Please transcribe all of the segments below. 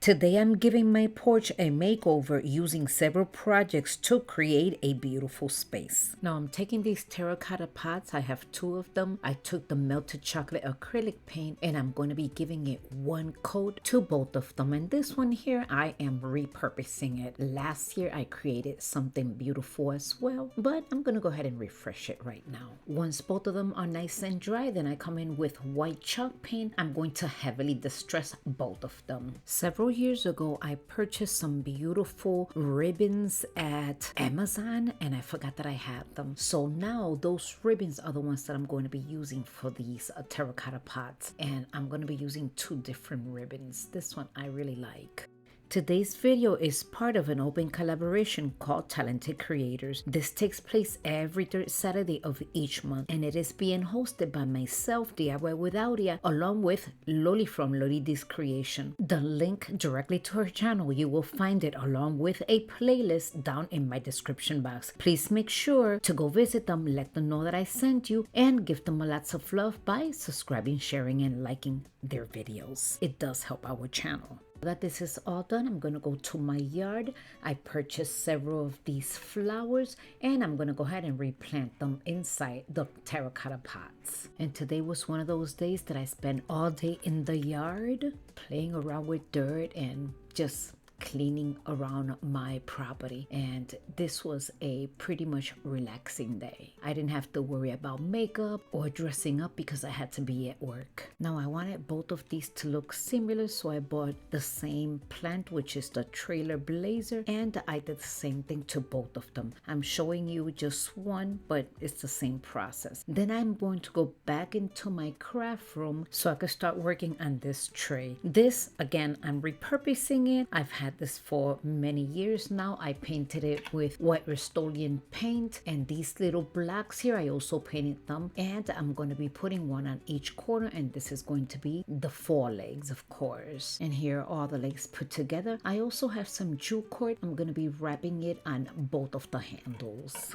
Today I'm giving my porch a makeover using several projects to create a beautiful space. Now I'm taking these terracotta pots, I have 2 of them. I took the melted chocolate acrylic paint and I'm going to be giving it 1 coat to both of them. And this one here, I am repurposing it. Last year I created something beautiful as well, but I'm going to go ahead and refresh it right now. Once both of them are nice and dry, then I come in with white chalk paint. I'm going to heavily distress both of them. Several years ago, I purchased some beautiful ribbons at Amazon and I forgot that I had them. So now those ribbons are the ones that I'm going to be using for these terracotta pots. And I'm going to be using 2 different ribbons. This one I really like. Today's video is part of an open collaboration called Talented Creators. This takes place every 3rd Saturday of each month and it is being hosted by myself, DIY with Aurea, along with Loli from Loli This Creation. The link directly to her channel, you will find it along with a playlist down in my description box. Please make sure to go visit them, let them know that I sent you, and give them lots of love by subscribing, sharing, and liking their videos. It does help our channel. That this is all done, I'm going to go to my yard. I purchased several of these flowers and I'm going to go ahead and replant them inside the terracotta pots. And today was one of those days that I spent all day in the yard playing around with dirt and just cleaning around my property, and this was a pretty much relaxing day. I didn't have to worry about makeup or dressing up because I had to be at work. Now I wanted both of these to look similar, so I bought the same plant, which is the trailer blazer, and I did the same thing to both of them. I'm showing you just one, but it's the same process. Then I'm going to go back into my craft room so I could start working on this tray. This, again, I'm repurposing it. I've had this for many years now. I painted it with white Rust-Oleum paint, and these little blocks here I also painted them, and I'm going to be putting one on each corner, and this is going to be the 4 legs, of course. And here are all the legs put together. I also have some jute cord. I'm going to be wrapping it on both of the handles.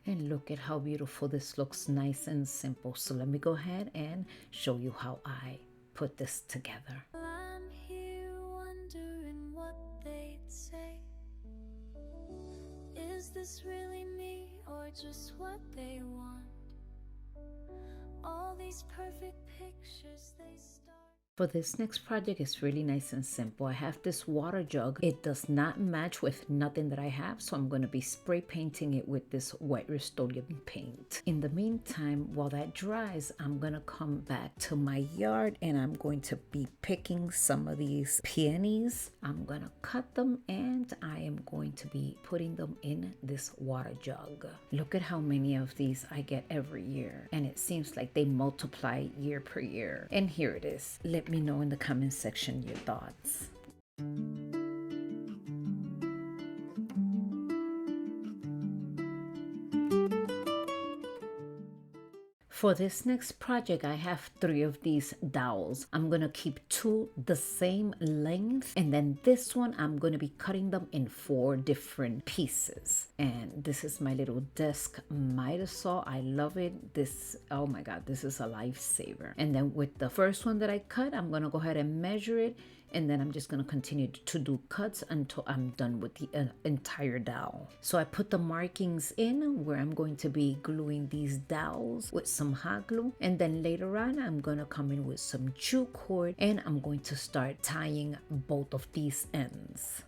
And look at how beautiful this looks, nice and simple. So let me go ahead and show you how I put this together. I'm here wondering what they'd say. Is this really me or just what they want? All these perfect pictures they start. For this next project, it's really nice and simple. I have this water jug. It does not match with nothing that I have, so I'm going to be spray painting it with this white Rust-Oleum paint. In the meantime, while that dries, I'm going to come back to my yard and I'm going to be picking some of these peonies. I'm going to cut them and I am going to be putting them in this water jug. Look at how many of these I get every year, and it seems like they multiply year per year. And here it is. Let me know in the comment section your thoughts. For this next project, I have 3 of these dowels. I'm going to keep 2 the same length, and then this one I'm going to be cutting them in 4 different pieces. And this is my little desk miter saw. I love it. This, oh my god, this is a lifesaver. And then with the first one that I cut, I'm going to go ahead and measure it, and then I'm just going to continue to do cuts until I'm done with the entire dowel. So I put the markings in where I'm going to be gluing these dowels with some hot glue, and then later on I'm going to come in with some jute cord and I'm going to start tying both of these ends.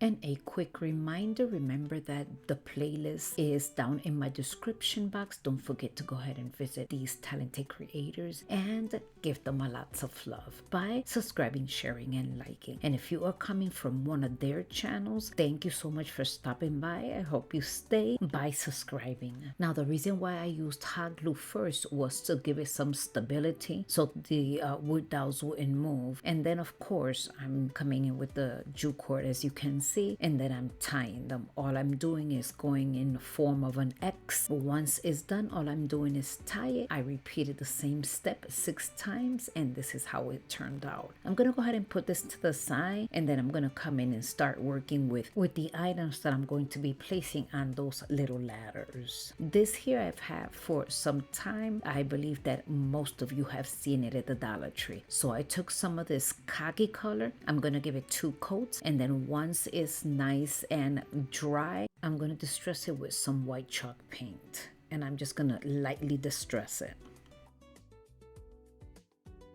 And a quick reminder, remember that the playlist is down in my description box. Don't forget to go ahead and visit these talented creators and give them a lots of love by subscribing, sharing, and liking. And if you are coming from one of their channels, thank you so much for stopping by. I hope you stay by subscribing. Now, the reason why I used hot glue first was to give it some stability so the wood dowels wouldn't move. And then, of course, I'm coming in with the jute cord, as you can see. see, and then I'm tying them. All I'm doing is going in the form of an X. Once it's done, all I'm doing is tie it. I repeated the same step 6 times, and this is how it turned out. I'm gonna go ahead and put this to the side, and then I'm gonna come in and start working with the items that I'm going to be placing on those little ladders. This here I've had for some time. I believe that most of you have seen it at the Dollar Tree. So I took some of this khaki color. I'm gonna give it 2 coats, and then once it's nice and dry, I'm gonna distress it with some white chalk paint, and I'm just gonna lightly distress it.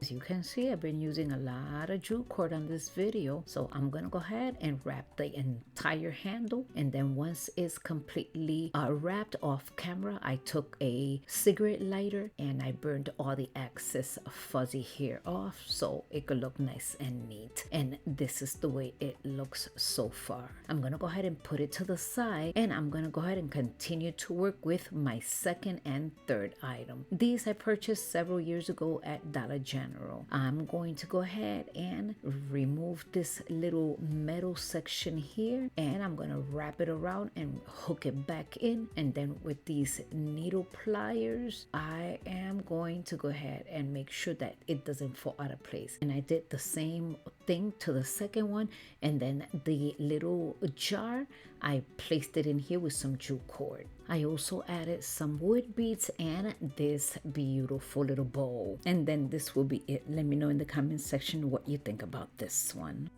As you can see, I've been using a lot of jute cord on this video, so I'm gonna go ahead and wrap the entire handle, and then once it's completely wrapped off camera, I took a cigarette lighter and I burned all the excess fuzzy hair off so it could look nice and neat, and this is the way it looks so far. I'm gonna go ahead and put it to the side, and I'm gonna go ahead and continue to work with my second and third item. These I purchased several years ago at Dollar General. I'm going to go ahead and remove this little metal section here, and I'm going to wrap it around and hook it back in, and then with these needle pliers I am going to go ahead and make sure that it doesn't fall out of place. And I did the same thing to the second one, and then the little jar I placed it in here with some jute cord. I also added some wood beads and this beautiful little bowl. And then this will be it. Let me know in the comment section what you think about this one.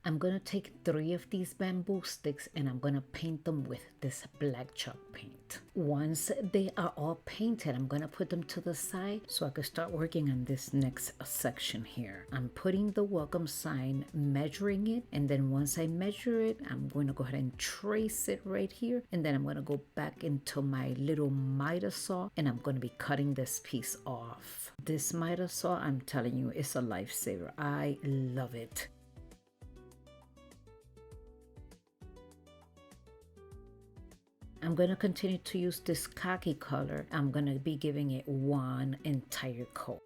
I'm going to take 3 of these bamboo sticks and I'm going to paint them with this black chalk paint. Once they are all painted, I'm going to put them to the side so I can start working on this next section here. I'm putting the welcome sign, measuring it, and then once I measure it, I'm going to go ahead and trace it right here, and then I'm going to go back into my little miter saw and I'm going to be cutting this piece off. This miter saw, I'm telling you, is a lifesaver. I love it. I'm going to continue to use this khaki color. I'm going to be giving it 1 entire coat.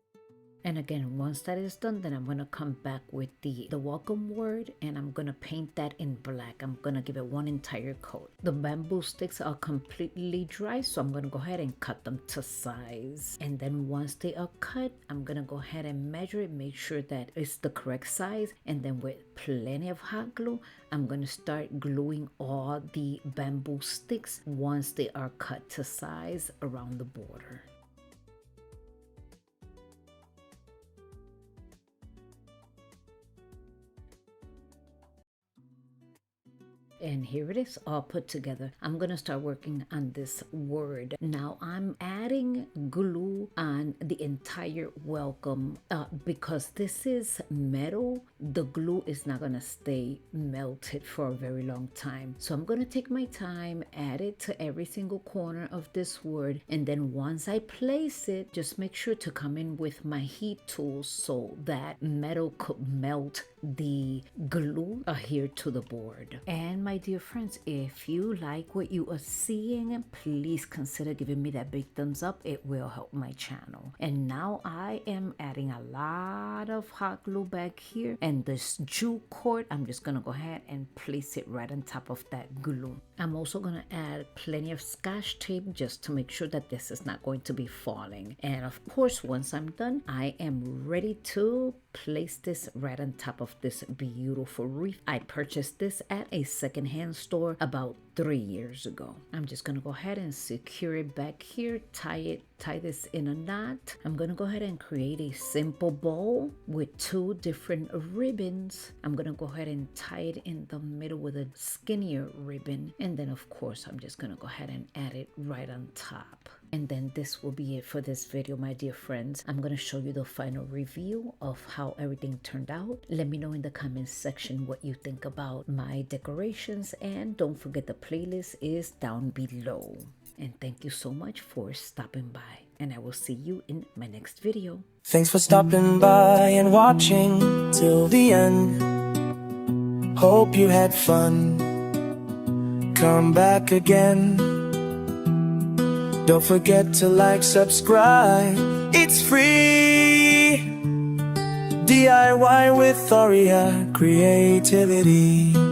And again, once that is done, then I'm going to come back with the welcome word, and I'm going to paint that in black. I'm going to give it 1 entire coat. The bamboo sticks are completely dry, so I'm going to go ahead and cut them to size. And then once they are cut, I'm going to go ahead and measure it, make sure that it's the correct size. And then with plenty of hot glue, I'm going to start gluing all the bamboo sticks once they are cut to size around the border. And here it is all put together. I'm going to start working on this word. Now I'm adding glue on the entire welcome because this is metal. The glue is not going to stay melted for a very long time. So I'm going to take my time, add it to every single corner of this word. And then once I place it, just make sure to come in with my heat tool so that metal could melt the glue here to the board. And my dear friends, if you like what you are seeing, please consider giving me that big thumbs up. It will help my channel. And now I am adding a lot of hot glue back here, and this jute cord, I'm just gonna go ahead and place it right on top of that glue. I'm also gonna add plenty of Scotch tape just to make sure that this is not going to be falling. And of course, once I'm done, I am ready to place this right on top of this beautiful wreath. I purchased this at a secondhand store about 3 years ago. I'm just gonna go ahead and secure it back here, tie this in a knot. I'm gonna go ahead and create a simple bow with 2 different ribbons. I'm gonna go ahead and tie it in the middle with a skinnier ribbon, and then of course I'm just gonna go ahead and add it right on top. And then this will be it for this video, my dear friends. I'm going to show you the final review of how everything turned out. Let me know in the comments section what you think about my decorations, and don't forget the playlist is down below. And thank you so much for stopping by, and I will see you in my next video. Thanks for stopping by and watching till the end. Hope you had fun. come back again. Don't forget to like, subscribe, it's free. DIY with Aurea creativity.